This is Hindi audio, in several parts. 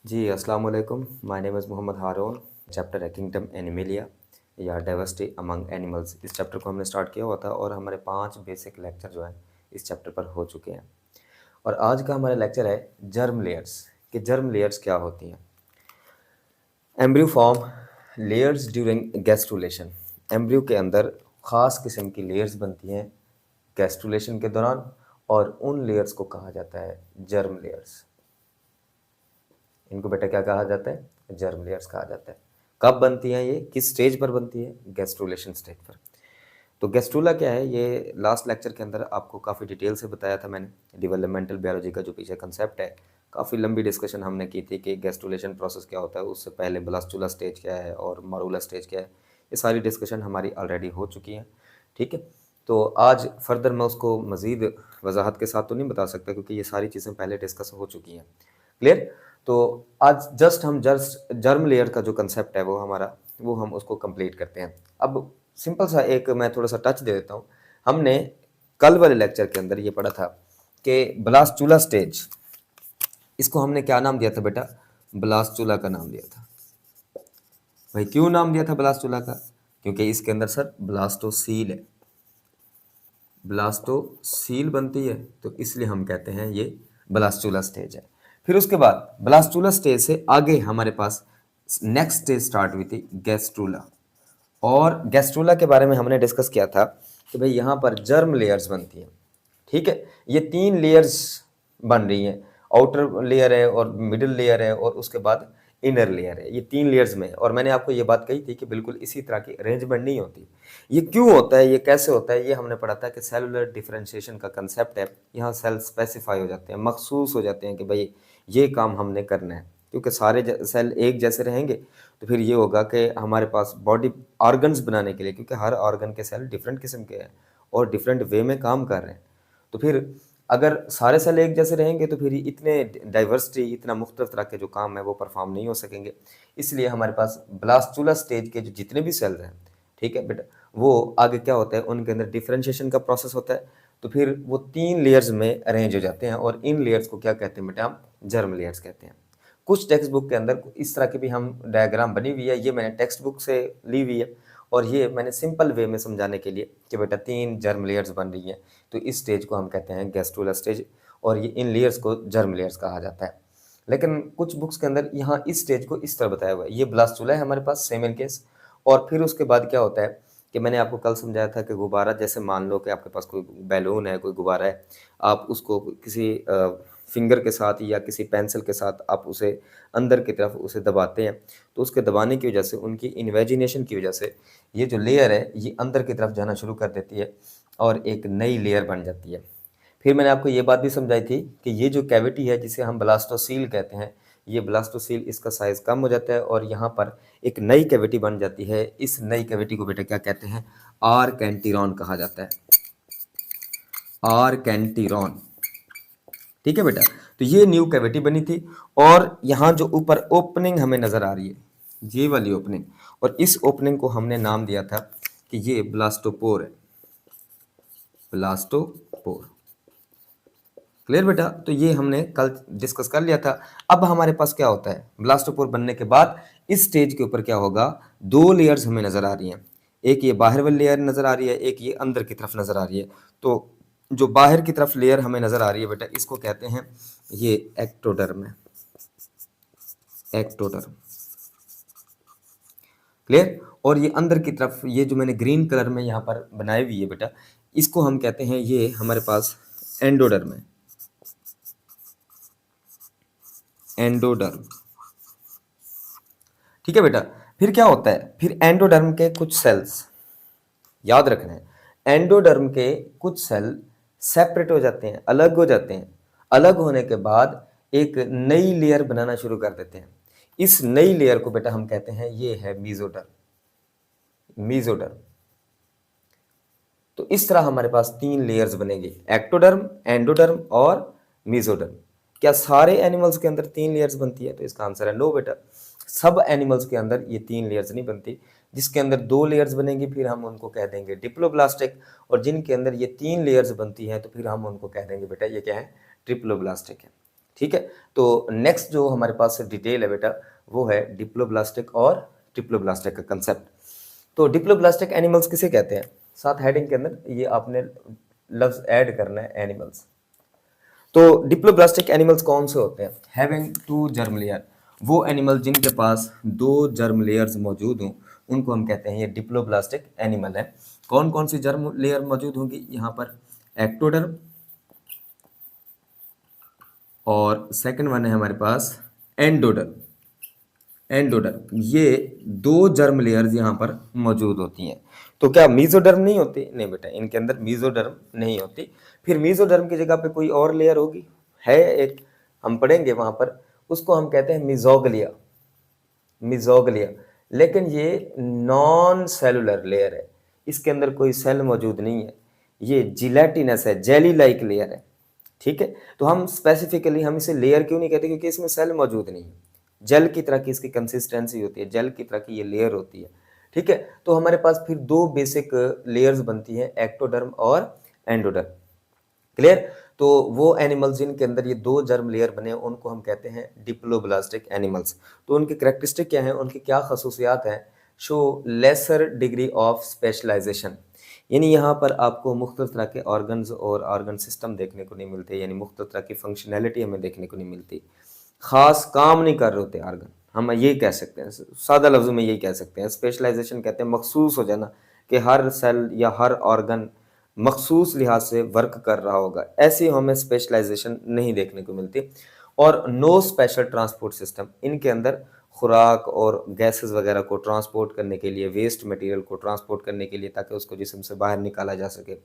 जी, अस्सलाम वालेकुम। My name is Mohammad Haroon. Chapter है किंगडम एनिमलिया या डाइवर्सिटी अमंग एनिमल्स। इस चैप्टर को हमने स्टार्ट किया हुआ था और हमारे 5 बेसिक लेक्चर जो हैं इस चैप्टर पर हो चुके हैं। और आज का हमारा लेक्चर है जर्म लेयर्स, कि जर्म लेयर्स क्या होती हैं। Embryo form layers during gastrulation. Embryo के अंदर ख़ास किस्म की लेयर्स बनती हैं गैस्ट्रुलेशन के दौरान, और उन लेयर्स को कहा जाता है जर्म लेयर्स। इनको बेटा क्या कहा जाता है? जर्म लेयर्स कहा जाता है। कब बनती हैं ये? किस स्टेज पर बनती है? गैस्ट्रुलेशन स्टेज पर। तो गैस्ट्रुला क्या है? ये लास्ट लेक्चर के अंदर आपको काफ़ी डिटेल से बताया था मैंने। डेवलपमेंटल बायोलॉजी का जो पीछे कंसेप्ट है, काफ़ी लंबी डिस्कशन हमने की थी कि गैस्ट्रुलेशन प्रोसेस क्या होता है, उससे पहले ब्लास्टुला स्टेज क्या है और मारूला स्टेज क्या है। ये सारी डिस्कशन हमारी ऑलरेडी हो चुकी हैं, ठीक है। तो आज फर्दर मैं उसको मज़ीद वजाहत के साथ तो नहीं बता सकता, क्योंकि ये सारी चीज़ें पहले डिस्कस हो चुकी हैं। क्लियर? तो आज हम जर्म लेयर का जो कंसेप्ट है वो हम उसको कंप्लीट करते हैं। अब सिंपल सा एक मैं थोड़ा सा टच दे देता हूँ। हमने कल वाले लेक्चर के अंदर ये पढ़ा था कि ब्लास्टुला स्टेज, इसको हमने क्या नाम दिया था बेटा? ब्लास्टुला का नाम दिया था। भाई क्यों नाम दिया था ब्लास्टुला का? क्योंकि इसके अंदर सर ब्लास्टोसील है, ब्लास्टोसील बनती है, तो इसलिए हम कहते हैं ये ब्लास्टुला स्टेज है। फिर उसके बाद ब्लास्टुला स्टेज से आगे हमारे पास नेक्स्ट स्टेज स्टार्ट हुई थी गैस्ट्रुला। और गैस्ट्रुला के बारे में हमने डिस्कस किया था कि भाई यहाँ पर जर्म लेयर्स बनती हैं, ठीक है। ये 3 लेयर्स बन रही हैं, आउटर लेयर है और मिडिल लेयर है और उसके बाद इनर लेयर है। ये 3 लेयर्स में, और मैंने आपको ये बात कही थी कि बिल्कुल इसी तरह की अरेंजमेंट नहीं होती। ये क्यों होता है, ये कैसे होता है, ये हमने पढ़ा था कि सेलुलर डिफरेंशिएशन का कंसेप्ट है। यहाँ सेल स्पेसिफाई हो जाते हैं, मखसूस हो जाते हैं कि भाई ये काम हमने करना है। क्योंकि सारे सेल एक जैसे रहेंगे तो फिर ये होगा कि हमारे पास बॉडी ऑर्गन्स बनाने के लिए, क्योंकि हर ऑर्गन के सेल डिफरेंट किस्म के हैं और डिफरेंट वे में काम कर रहे हैं, तो फिर अगर सारे सेल एक जैसे रहेंगे तो फिर इतने डाइवर्सिटी, इतना मुख्तलिफ तरह के जो काम है वो परफॉर्म नहीं हो सकेंगे। इसलिए हमारे पास ब्लास्टुला स्टेज के जो जितने भी सेल हैं, ठीक है बेटा, वो आगे क्या होता है, उनके अंदर डिफरेंशिएशन का प्रोसेस होता है। तो फिर वो 3 लेयर्स में अरेंज हो जाते हैं, और इन लेयर्स को क्या कहते हैं बेटा? हम जर्म लेयर्स कहते हैं। कुछ टेक्स्ट बुक के अंदर इस तरह की भी हम डायग्राम बनी हुई है, ये मैंने टेक्स्ट बुक से ली हुई है, और ये मैंने सिंपल वे में समझाने के लिए कि बेटा 3 जर्म लेयर्स बन रही हैं, तो इस स्टेज को हम कहते हैं गैस्ट्रुला स्टेज, और ये इन लेयर्स को जर्म लेयर्स कहा जाता है। लेकिन कुछ बुक्स के अंदर यहाँ इस स्टेज को इस तरह बताया हुआ है, ये ब्लास्टुला है हमारे पास, सेम इन केस। और फिर उसके बाद क्या होता है कि मैंने आपको कल समझाया था कि गुब्बारा, जैसे मान लो कि आपके पास कोई बैलून है, कोई गुब्बारा है, आप उसको किसी फिंगर के साथ या किसी पेंसिल के साथ आप उसे अंदर की तरफ उसे दबाते हैं, तो उसके दबाने की वजह से, उनकी इन्वेजिनेशन की वजह से ये जो लेयर है ये अंदर की तरफ जाना शुरू कर देती है और एक नई लेयर बन जाती है। फिर मैंने आपको ये बात भी समझाई थी कि ये जो कैविटी है जिसे हम ब्लास्टोसील कहते हैं, ये ब्लास्टोसील, इसका साइज़ कम हो जाता है और यहाँ पर एक नई कैविटी बन जाती है। इस नई कैविटी को बेटा क्या कहते हैं? आर्केंटिरॉन कहा जाता है, आर्केंटिरॉन, ठीक है बेटा। तो ये न्यू कैविटी बनी थी, और यहाँ जो ऊपर ओपनिंग हमें नज़र आ रही है, ये वाली ओपनिंग, और इस ओपनिंग को हमने नाम दिया था कि ये ब्लास्टोपोर है, ब्लास्टोपोर। क्लियर बेटा? तो ये हमने कल डिस्कस कर लिया था। अब हमारे पास क्या होता है, ब्लास्टोपोर बनने के बाद इस स्टेज के ऊपर क्या होगा? 2 लेयर्स हमें नज़र आ रही हैं, एक ये बाहर वाली लेयर नज़र आ रही है, एक ये अंदर की तरफ नज़र आ रही है। तो जो बाहर की तरफ लेयर हमें नज़र आ रही है बेटा, इसको कहते हैं ये एक्टोडर्म है, एक्टोडर्म। क्लियर? और ये अंदर की तरफ, ये जो मैंने ग्रीन कलर में यहाँ पर बनाई हुई है बेटा, इसको हम कहते हैं, ये हमारे पास एंडोडर्म है, एंडोडर्म, ठीक है बेटा। फिर क्या होता है? फिर एंडोडर्म के कुछ सेल्स, याद रखना है, एंडोडर्म के कुछ सेल सेपरेट हो जाते हैं, अलग हो जाते हैं। अलग होने के बाद एक नई लेयर बनाना शुरू कर देते हैं। इस नई लेयर को बेटा हम कहते हैं, ये है मीजोडर्म, मीजोडर्म। तो इस तरह हमारे पास 3 लेयर्स बनेंगे, एक्टोडर्म, एंडोडर्म और मीजोडर्म। क्या सारे एनिमल्स के अंदर 3 लेयर्स बनती है? तो इसका आंसर है नो बेटा, सब एनिमल्स के अंदर ये 3 लेयर्स नहीं बनती। जिसके अंदर 2 लेयर्स बनेंगी फिर हम उनको कह देंगे डिप्लोब्लास्टिक, और जिनके अंदर ये 3 लेयर्स बनती हैं तो फिर हम उनको कह देंगे बेटा ये क्या है? ट्रिप्लोब्लास्टिक है, ठीक है। तो नेक्स्ट जो हमारे पास डिटेल है बेटा वो है डिप्लोब्लास्टिक और ट्रिप्लोब्लास्टिक का कंसेप्ट। तो डिप्लोब्लास्टिक एनिमल्स किसे कहते हैं, साथ हेडिंग के अंदर ये आपने लफ्ज ऐड करना है एनिमल्स। तो डिप्लोब्लास्टिक एनिमल्स कौन से होते हैं, हैविंग टू जर्म लेयर, वो एनिमल जिनके पास 2 जर्म लेयर्स मौजूद हों उनको हम कहते हैं ये डिप्लोब्लास्टिक एनिमल है। कौन कौन सी जर्म लेयर मौजूद होंगी यहाँ पर, एक्टोडर्म और सेकंड वन है हमारे पास एंडोडर्म। एंडोडर्म, ये 2 जर्म लेयर्स यहाँ पर मौजूद होती हैं। तो क्या मीजोडर्म नहीं होती, नहीं बेटा इनके अंदर मीजोडर्म नहीं होती। फिर मीजोडर्म की जगह पे कोई और लेयर होगी, है एक, हम पढ़ेंगे वहां पर, उसको हम कहते हैं मिजोगलिया। मिजोगलिया, लेकिन ये नॉन सेलुलर लेयर है, इसके अंदर कोई सेल मौजूद नहीं है, ये जिलेटिनस है, जेली लाइक लेयर है। ठीक है, तो हम स्पेसिफिकली हम इसे लेयर क्यों नहीं कहते, क्योंकि इसमें सेल मौजूद नहीं है, जेल की तरह की इसकी कंसिस्टेंसी होती है, जेल की तरह की ये लेयर होती है। ठीक है, तो हमारे पास फिर 2 बेसिक लेयर्स बनती हैं, एक्टोडर्म और एंडोडर्म। क्लियर, तो वो एनिमल्स जिनके अंदर ये 2 जर्म लेयर बने उनको हम कहते हैं डिप्लोब्लास्टिक एनिमल्स। तो उनकी कैरेक्टरिस्टिक क्या है, उनकी क्या खसूसियात हैं, show lesser degree of specialization, यानी यहाँ पर आपको मुख्तलिफ तरह के ऑर्गन्स और ऑर्गन सिस्टम देखने को नहीं मिलते, यानी मुख्तलिफ तरह की फंक्शनैलिटी हमें देखने को नहीं मिलती, खास काम नहीं कर रहे होते ऑर्गन, हम ये कह सकते हैं, सादा लफ्ज़ों में यही कह सकते हैं। स्पेशलाइजेशन कहते हैं मखसूस हो जाना, कि हर सेल या हर ऑर्गन मखसूस लिहाज से वर्क कर रहा होगा, ऐसी हमें स्पेशलाइजेशन नहीं देखने को मिलती। और नो स्पेशल ट्रांसपोर्ट सिस्टम, इनके अंदर खुराक और गैसेस वगैरह को ट्रांसपोर्ट करने के लिए, वेस्ट मटेरियल को ट्रांसपोर्ट करने के लिए ताकि उसको जिस्म से बाहर निकाला जा सके,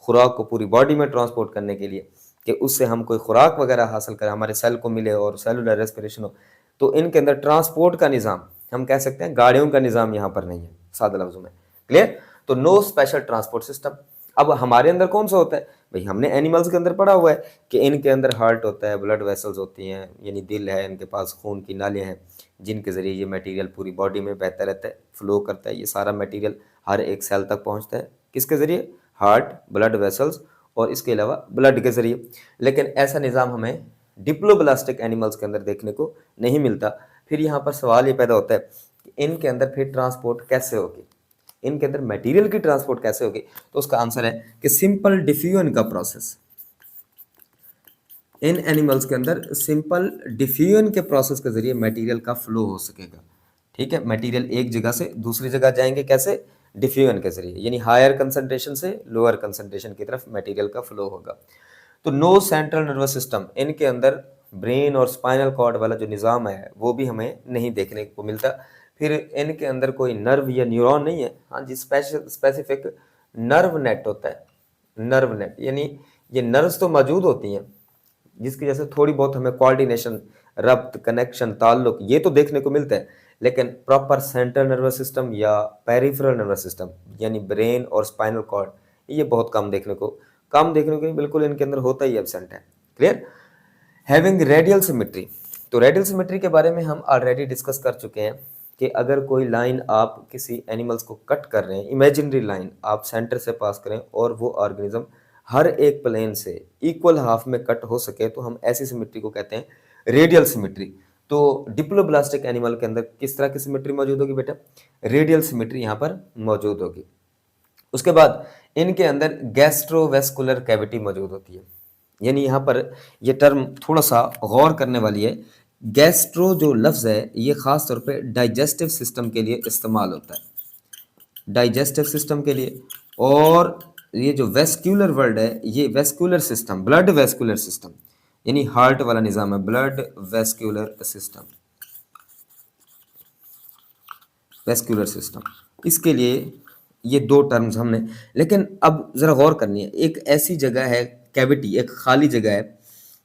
खुराक को पूरी बॉडी में ट्रांसपोर्ट करने के लिए कि उससे हम कोई खुराक वगैरह हासिल करें, हमारे सेल को मिले और सेलुलर रेस्पिरेशन हो, तो इनके अंदर ट्रांसपोर्ट का निज़ाम, हम कह सकते हैं गाड़ियों का निज़ाम यहाँ पर नहीं है, सादा लफ्ज़ों में। क्लियर, तो नो स्पेशल ट्रांसपोर्ट सिस्टम। अब हमारे अंदर कौन सा होता है भाई, हमने एनिमल्स के अंदर पढ़ा हुआ है कि इनके अंदर हार्ट होता है, ब्लड वेसल्स होती हैं, यानी दिल है, इनके पास खून की नालियाँ हैं जिनके ज़रिए ये मटेरियल पूरी बॉडी में बहता रहता है, फ्लो करता है, ये सारा मटेरियल हर एक सेल तक पहुंचता है, किसके ज़रिए, हार्ट, ब्लड वेसल्स और इसके अलावा ब्लड के ज़रिए। लेकिन ऐसा निज़ाम हमें डिप्लोब्लास्टिक एनिमल्स के अंदर देखने को नहीं मिलता। फिर यहाँ पर सवाल ये पैदा होता है कि इनके अंदर फिर ट्रांसपोर्ट कैसे होगी, इनके अंदर मटेरियल की ट्रांसपोर्ट कैसे होगी, तो उसका आंसर है कि सिंपल डिफ्यूजन का प्रोसेस, इन एनिमल्स के अंदर सिंपल डिफ्यूजन के प्रोसेस के जरिए मटेरियल का फ्लो हो सकेगा। ठीक है, मटेरियल एक जगह से दूसरी जगह जाएंगे कैसे, डिफ्यूजन के जरिए, यानी हायर कंसंट्रेशन से लोअर कंसंट्रेशन की तरफ मटेरियल का फ्लो होगा। तो नो सेंट्रल नर्वस सिस्टम, इनके अंदर ब्रेन और स्पाइनल कॉर्ड वाला जो निज़ाम है वो भी हमें नहीं देखने को मिलता। फिर इनके अंदर कोई नर्व या न्यूरॉन नहीं है, हाँ जी स्पेसिफिक नर्व नेट होता है, नर्व नेट, यानी ये नर्व्स तो मौजूद होती हैं जिसकी वजह से थोड़ी बहुत हमें कोऑर्डिनेशन, रब्त, कनेक्शन, ताल्लुक ये तो देखने को मिलता है, लेकिन प्रॉपर सेंट्रल नर्वस सिस्टम या पेरिफेरल नर्वस सिस्टम यानी ब्रेन और स्पाइनल कॉर्ड ये बहुत कम देखने को नहीं, बिल्कुल इनके अंदर होता ही एब्सेंट है। क्लियर, हैविंग रेडियल सिमेट्री, तो रेडियल सिमेट्री के बारे में हम ऑलरेडी डिस्कस कर चुके हैं कि अगर कोई लाइन आप किसी एनिमल्स को कट कर रहे हैं, इमेजिनरी लाइन आप सेंटर से पास करें और वो ऑर्गेनिज्म हर एक प्लेन से इक्वल हाफ में कट हो सके, तो हम ऐसी सिमेट्री को कहते हैं रेडियल सिमेट्री। तो डिप्लोब्लास्टिक एनिमल के अंदर किस तरह की सिमेट्री मौजूद होगी बेटा, रेडियल सिमेट्री यहाँ पर मौजूद होगी। उसके बाद इनके अंदर गैस्ट्रोवेस्कुलर कैविटी मौजूद होती है, यानी यहाँ पर ये टर्म थोड़ा सा गौर करने वाली है। गैस्ट्रो जो लफ्ज़ है ये ख़ास तौर पे डाइजेस्टिव सिस्टम के लिए इस्तेमाल होता है, डाइजेस्टिव सिस्टम के लिए। और ये जो वेस्क्यूलर वर्ड है ये vascular system, blood vascular system यानी हार्ट वाला निज़ाम है, blood vascular system, vascular system, इसके लिए ये 2 टर्म्स हमने, लेकिन अब ज़रा गौर करनी है, एक ऐसी जगह है कैविटी, एक खाली जगह है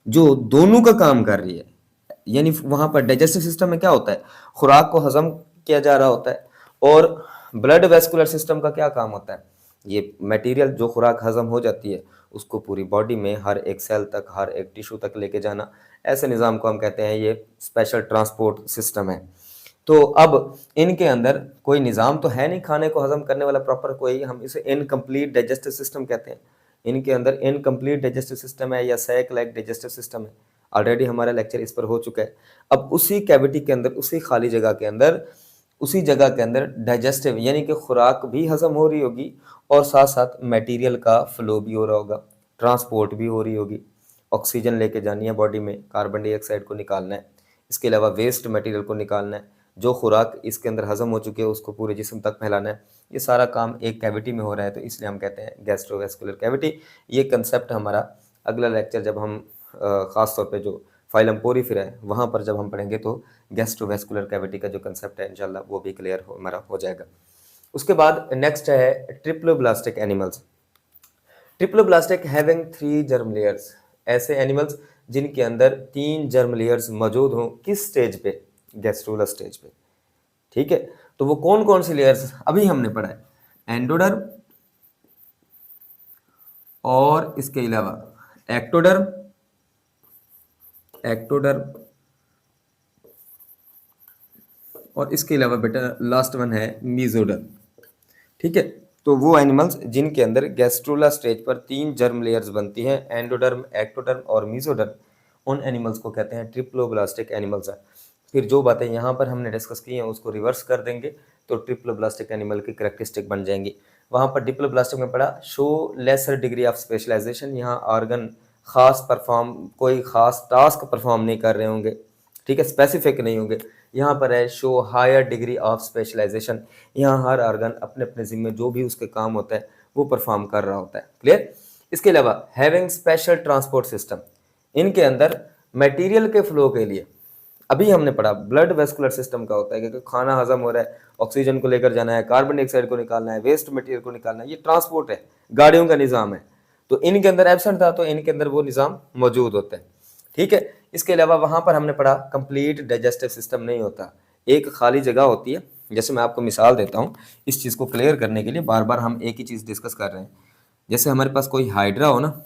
जो दोनों का काम कर रही है, यानी वहाँ पर डाइजेस्टिव सिस्टम में क्या होता है, खुराक को हजम किया जा रहा होता है, और ब्लड वेस्कुलर सिस्टम का क्या काम होता है, ये मटेरियल जो खुराक हजम हो जाती है उसको पूरी बॉडी में हर एक सेल तक, हर एक टिश्यू तक लेके जाना, ऐसे निज़ाम को हम कहते हैं ये स्पेशल ट्रांसपोर्ट सिस्टम है। तो अब इनके अंदर कोई निज़ाम तो है नहीं खाने को हजम करने वाला प्रॉपर कोई, हम इसे इनकम्प्लीट डाइजेस्टिव सिस्टम कहते हैं। इनके अंदर इनकम्प्लीट डाइजेस्टिव सिस्टम है या सैक लाइक डाइजेस्टिव सिस्टम है, ऑलरेडी हमारा लेक्चर इस पर हो चुका है। अब उसी कैविटी के अंदर, उसी खाली जगह के अंदर, उसी जगह के अंदर डाइजेस्टिव यानी कि खुराक भी हजम हो रही होगी और साथ साथ मटेरियल का फ्लो भी हो रहा होगा, ट्रांसपोर्ट भी हो रही होगी। ऑक्सीजन लेके जानी है बॉडी में, कार्बन डाइऑक्साइड को निकालना है, इसके अलावा वेस्ट मटेरियल को निकालना है, जो खुराक इसके अंदर हजम हो चुकी है उसको पूरे जिस्म तक फैलाना है। ये सारा काम एक कैविटी में हो रहा है, तो इसलिए हम कहते हैं गैस्ट्रोवेस्कुलर कैविटी। ये कंसेप्ट हमारा अगला लेक्चर जब हम ख़ास तौर पे जो फाइलम पोरिफेरा है वहाँ पर जब हम पढ़ेंगे तो गैस्ट्रोवेस्कुलर कैविटी का जो कंसेप्ट है इंशाल्लाह वो भी क्लियर हमारा हो जाएगा। उसके बाद नेक्स्ट है triploblastic animals. Triploblastic having 3 germ layers, ऐसे एनिमल्स जिनके अंदर 3 जर्म लेयर्स मौजूद हों, किस स्टेज पे? गैस्ट्रुलर स्टेज पे। ठीक है, तो वो कौन कौन सी लेयर्स अभी हमने पढ़ा है? एंडोडर्म और इसके अलावा एक्टोडर्म, और इसके अलावा बेटा लास्ट वन है मीजोडर्म। ठीक है, तो वो एनिमल्स जिनके अंदर गैस्ट्रुलर स्टेज पर 3 जर्म लेयर्स बनती हैं, एंडोडर्म, एक्टोडर्म और मीजोडर्म, उन एनिमल्स को कहते हैं ट्रिप्लोब्लास्टिक एनिमल्स है। फिर जो बातें यहाँ पर हमने डिस्कस की हैं उसको रिवर्स कर देंगे तो ट्रिप्लोब्लास्टिक एनिमल की कैरेक्टरिस्टिक बन जाएंगी। वहाँ पर डिप्लोब्लास्टिक में पढ़ा show lesser degree of specialization, यहाँ ऑर्गन खास परफॉर्म, कोई खास टास्क परफॉर्म नहीं कर रहे होंगे, ठीक है, स्पेसिफिक नहीं होंगे। यहाँ पर है show higher degree of specialization, यहाँ हर ऑर्गन अपने अपने जिम्मे जो भी उसके काम होता है वो परफॉर्म कर रहा होता है। क्लियर? इसके अलावा हैविंग स्पेशल ट्रांसपोर्ट सिस्टम, इनके अंदर मटेरियल के फ्लो के लिए अभी हमने पढ़ा ब्लड वेस्कुलर सिस्टम का होता है, क्योंकि खाना हजम हो रहा है, ऑक्सीजन को लेकर जाना है, कार्बन डाइऑक्साइड को निकालना है, वेस्ट मटेरियल को निकालना है, ये ट्रांसपोर्ट है, गाड़ियों का निज़ाम है। तो इनके अंदर एब्सेंट था तो इनके अंदर वो निज़ाम मौजूद होता है। ठीक है, इसके अलावा वहाँ पर हमने पढ़ा कंप्लीट डाइजेस्टिव सिस्टम नहीं होता, एक खाली जगह होती है। जैसे मैं आपको मिसाल देता हूँ इस चीज़ को क्लियर करने के लिए, बार बार हम एक ही चीज़ डिस्कस कर रहे हैं। जैसे हमारे पास कोई हाइड्रा हो ना,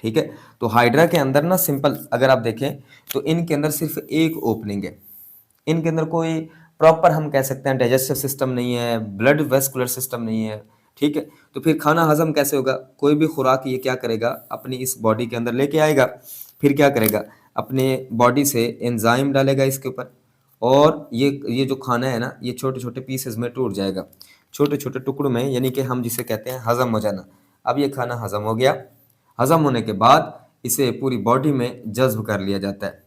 ठीक है, तो हाइड्रा के अंदर ना सिंपल अगर आप देखें तो इनके अंदर सिर्फ एक ओपनिंग है, इनके अंदर कोई प्रॉपर हम कह सकते हैं डाइजेस्टिव सिस्टम नहीं है, ब्लड वेस्कुलर सिस्टम नहीं है। ठीक है, तो फिर खाना हजम कैसे होगा? कोई भी खुराक ये क्या करेगा, अपनी इस बॉडी के अंदर लेके आएगा, फिर क्या करेगा, अपने बॉडी से एंजाइम डालेगा इसके ऊपर, और ये जो खाना है ना ये छोटे छोटे पीसेस में टूट जाएगा, छोटे छोटे टुकड़ों में, यानी कि हम जिसे कहते हैं हजम हो जाना। अब ये खाना हजम हो गया, हजम होने के बाद इसे पूरी बॉडी में जज्ब कर लिया जाता है।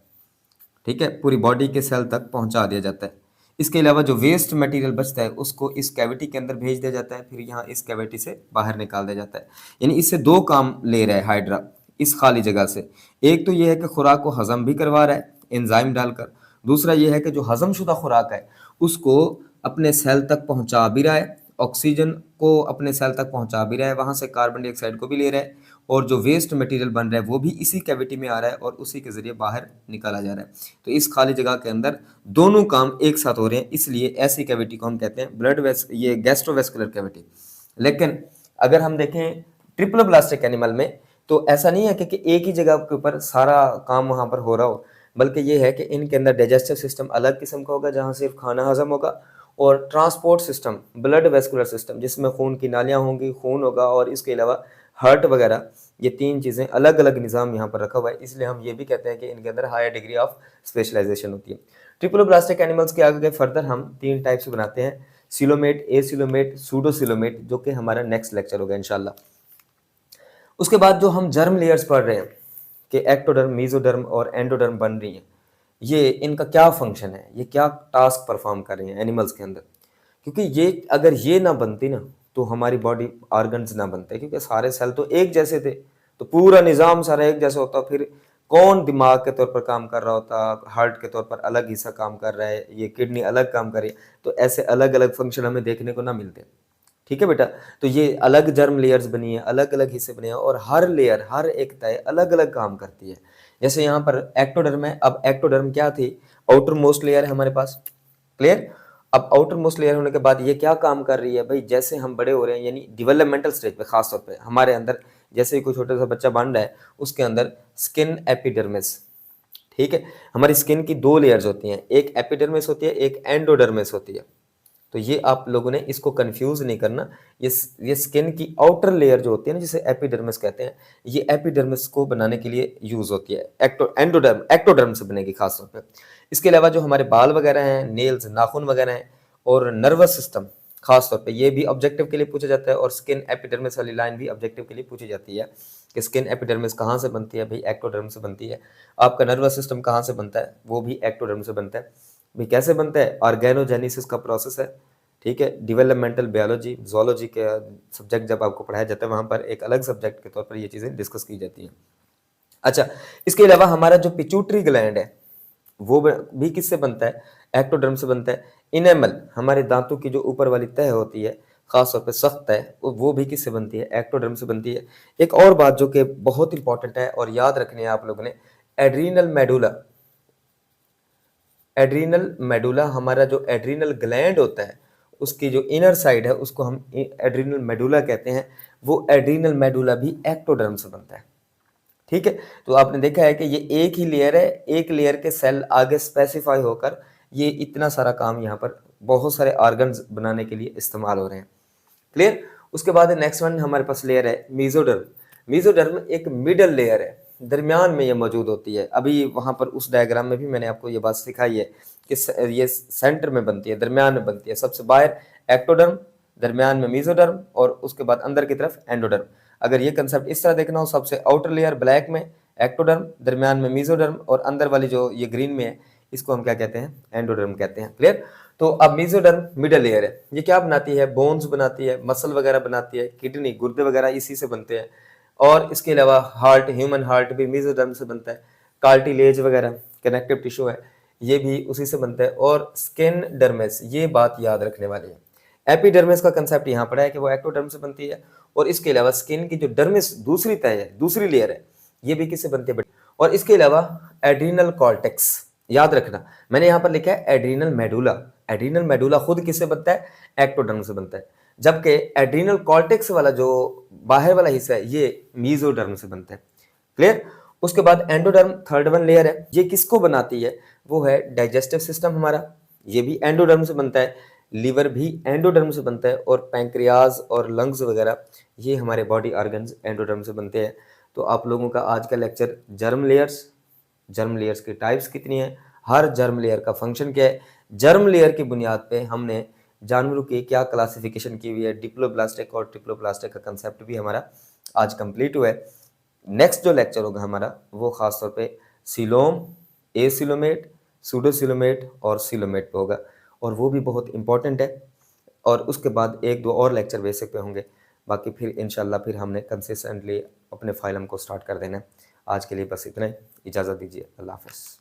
ठीक है, पूरी बॉडी के सेल तक पहुंचा दिया जाता है। इसके अलावा जो वेस्ट मटेरियल बचता है उसको इस कैविटी के अंदर भेज दिया जाता है, फिर यहाँ इस कैविटी से बाहर निकाल दिया जाता है। यानी इससे 2 काम ले रहा है हाइड्रा इस खाली जगह से। एक तो ये है कि खुराक को हजम भी करवा रहा है एंजाइम डालकर, दूसरा ये है कि जो हजमशुदा खुराक है उसको अपने सेल तक पहुंचा भी रहा है, ऑक्सीजन को अपने सेल तक पहुंचा भी रहा है, वहां से कार्बन डाइऑक्साइड को भी ले रहा है, और जो वेस्ट मटेरियल बन रहा है वो भी इसी कैविटी में आ रहा है और उसी के जरिए बाहर निकाला जा रहा है। तो इस खाली जगह के अंदर दोनों काम एक साथ हो रहे हैं, इसलिए ऐसी कैविटी को हम कहते हैं ये गैस्ट्रोवेस्कुलर कैविटी। लेकिन अगर हम देखें ट्रिप्लोब्लास्टिक एनिमल में तो ऐसा नहीं है कि एक ही जगह के ऊपर सारा काम वहां पर हो रहा हो, बल्कि ये है कि इनके अंदर डाइजेस्टिव सिस्टम अलग किस्म का होगा जहाँ सिर्फ खाना हजम होगा, और transport system blood vascular system जिसमें खून की नालियाँ होंगी, खून होगा, और इसके अलावा हार्ट वगैरह, ये 3 चीज़ें अलग अलग निज़ाम यहाँ पर रखा हुआ है। इसलिए हम ये भी कहते हैं कि इनके अंदर हायर डिग्री ऑफ स्पेशलाइजेशन होती है। ट्रिप्लोब्लास्टिक एनिमल्स के आगे फर्दर हम 3 टाइप्स बनाते हैं, सिलोमेट, एसिलोमेट, सूडोसिलोमेट, जो कि हमारा नेक्स्ट लेक्चर होगा इंशाल्लाह। उसके बाद जो हम जर्म लेयर्स पढ़ रहे हैं कि एक्टोडर्म, मीजोडर्म और एंडोडर्म बन रही हैं, ये इनका क्या फंक्शन है, ये क्या टास्क परफॉर्म कर रही हैं एनिमल्स के अंदर, क्योंकि ये अगर ये ना बनती ना तो हमारी बॉडी ऑर्गन्स ना बनते, क्योंकि सारे सेल तो एक जैसे थे, तो पूरा निज़ाम सारा एक जैसा होता, फिर कौन दिमाग के तौर पर काम कर रहा होता, हार्ट के तौर पर अलग हिस्सा काम कर रहा है, ये किडनी अलग काम कर रही है, तो ऐसे अलग अलग फंक्शन हमें देखने को ना मिलते। ठीक है बेटा, तो ये अलग जर्म लेयर्स बनी है, अलग अलग हिस्से बने हैं, और हर लेयर, हर एक तय अलग अलग काम करती है। जैसे यहाँ पर एक्टोडर्म है, अब एक्टोडर्म क्या थी, आउटर मोस्ट लेयर है हमारे पास। क्लियर? अब आउटर मोस्ट लेयर होने के बाद ये क्या काम कर रही है भाई, जैसे हम बड़े हो रहे हैं, यानी डेवलपमेंटल स्टेज पे, खास तौर पे हमारे अंदर जैसे ही कोई छोटा सा बच्चा बन रहा है उसके अंदर स्किन एपिडर्मिस, ठीक है, हमारी स्किन की 2 लेयर्स होती हैं, एक एपिडर्मिस होती है, एक एंडोडर्मिस होती है। तो ये आप लोगों ने इसको कंफ्यूज नहीं करना। ये स्किन की आउटर लेयर जो होती है ना, जिसे एपिडर्मिस कहते हैं, ये एपिडर्मिस को बनाने के लिए यूज होती है। एक्टोडर्म से बनेगी खासतौर पे। इसके अलावा जो हमारे बाल वगैरह हैं, नेल्स, नाखून वगैरह हैं, और नर्वस सिस्टम खासतौर पे, ये भी ऑब्जेक्टिव के लिए पूछा जाता है। और स्किन एपिडर्मिस वाली लाइन भी ऑब्जेक्टिव के लिए पूछी जाती है कि स्किन एपिडर्मिस कहाँ से बनती है, भाई एक्टोडर्म से बनती है। आपका नर्वस सिस्टम कहाँ से बनता है, वो भी एक्टोडर्म से बनता है। भाई कैसे बनता है, ऑर्गेनोजेनेसिस का प्रोसेस है, ठीक है। डेवलपमेंटल बायोलॉजी, जोलॉजी के सब्जेक्ट जब आपको पढ़ाया जाता है, वहाँ पर एक अलग सब्जेक्ट के तौर पर ये चीज़ें डिस्कस की जाती हैं। अच्छा, इसके अलावा हमारा जो पिट्यूटरी ग्लैंड है वो भी किससे बनता है, एक्टोडर्म से बनता है। इनेमल, हमारे दांतों की जो ऊपर वाली तह होती है, खासतौर पे सख्त है, वो भी किससे बनती है, एक्टोडर्म से बनती है। एक और बात जो कि बहुत इंपॉर्टेंट है और याद रखनी है आप लोगों ने, एड्रीनल मेडुला। एड्रीनल मेडुला, हमारा जो एड्रीनल ग्लैंड होता है उसकी जो इनर साइड है उसको हम एड्रीनल मेडुला कहते हैं। वो एड्रीनल मेडुला भी एक्टोडर्म से बनता है, ठीक है। तो आपने देखा है कि ये एक ही लेयर है, एक लेयर के सेल आगे स्पेसिफाई होकर ये इतना सारा काम यहाँ पर बहुत सारे ऑर्गन्स बनाने के लिए इस्तेमाल हो रहे हैं। क्लियर। उसके बाद नेक्स्ट वन हमारे पास लेयर है मेसोडर्म। मेसोडर्म एक मिडल लेयर है, दरमियान में ये मौजूद होती है। अभी वहाँ पर उस डायग्राम में भी मैंने आपको ये बात सिखाई है कि ये सेंटर में बनती है, दरमियान में बनती है। सबसे बाहर एक्टोडर्म, दरमियान में मेसोडर्म, और उसके बाद अंदर की तरफ एंडोडर्म। अगर ये कंसेप्ट इस तरह देखना हो, सबसे आउटर लेयर ब्लैक में एक्टोडर्म, दरमियान में मेसोडर्म, और अंदर वाली जो ये ग्रीन में है इसको हम क्या कहते हैं, एंडोडर्म कहते हैं। क्लियर। तो अब मेसोडर्म मिडल लेयर है, ये क्या बनाती है, बोन्स बनाती है, मसल वगैरह बनाती है, किडनी, गुर्दे वगैरह इसी से बनते हैं। और इसके अलावा हार्ट, ह्यूमन हार्ट भी मेसोडर्म से बनता है। कार्टिलेज वगैरह कनेक्टिव टिश्यू है, ये भी उसी से बनता है। और स्किन डर्मिस, ये बात याद रखने वाली है। एपिडर्मिस का कंसेप्ट यहाँ पड़ा है कि वो एक्टोडर्म से बनती है। और इसके अलावा स्किन की जो डर्मिस दूसरी तह है, दूसरी लेयर है, ये भी किससे बनती है। और इसके अलावा एड्रीनल कॉर्टेक्स, याद रखना मैंने यहाँ पर लिखा है एड्रीनल मेडुला। एड्रीनल मेडुला खुद किससे बनता है, एक्टोडर्म से बनता है। जबकि एड्रीनल कॉर्टेक्स वाला जो बाहर वाला हिस्सा है ये मेसोडर्म से बनता है। क्लियर। उसके बाद एंडोडर्म थर्ड वन लेयर है, ये किसको बनाती है, वो है डाइजेस्टिव सिस्टम हमारा, ये भी एंडोडर्म से बनता है। लीवर भी एंडोडर्म से बनता है। और पैंक्रियाज और लंग्स वगैरह ये हमारे बॉडी ऑर्गन्स एंडोडर्म से बनते हैं। तो आप लोगों का आज का लेक्चर जर्म लेयर्स की टाइप्स कितनी है, हर जर्म लेयर का फंक्शन क्या है, जर्म लेयर की बुनियाद पे हमने जानवरों की क्या क्लासिफिकेशन की हुई है, डिप्लोब्लास्टिक और ट्रिप्लोब्लास्टिक का कंसेप्ट भी हमारा आज कंप्लीट हुआ है। नेक्स्ट जो लेक्चर होगा हमारा वो खासतौर पे सीलोम, एसिलोमेट, सूडोसिलोमेट और सिलोमेट पे होगा, और वो भी बहुत इंपॉर्टेंट है। और उसके बाद एक दो और लेक्चर बेसिक पे होंगे। बाकी फिर इंशाल्लाह फिर हमने कंसिस्टेंटली अपने फाइलम को स्टार्ट कर देना है। आज के लिए बस इतना ही, इजाज़त दीजिए, अल्लाह हाफ़िज़।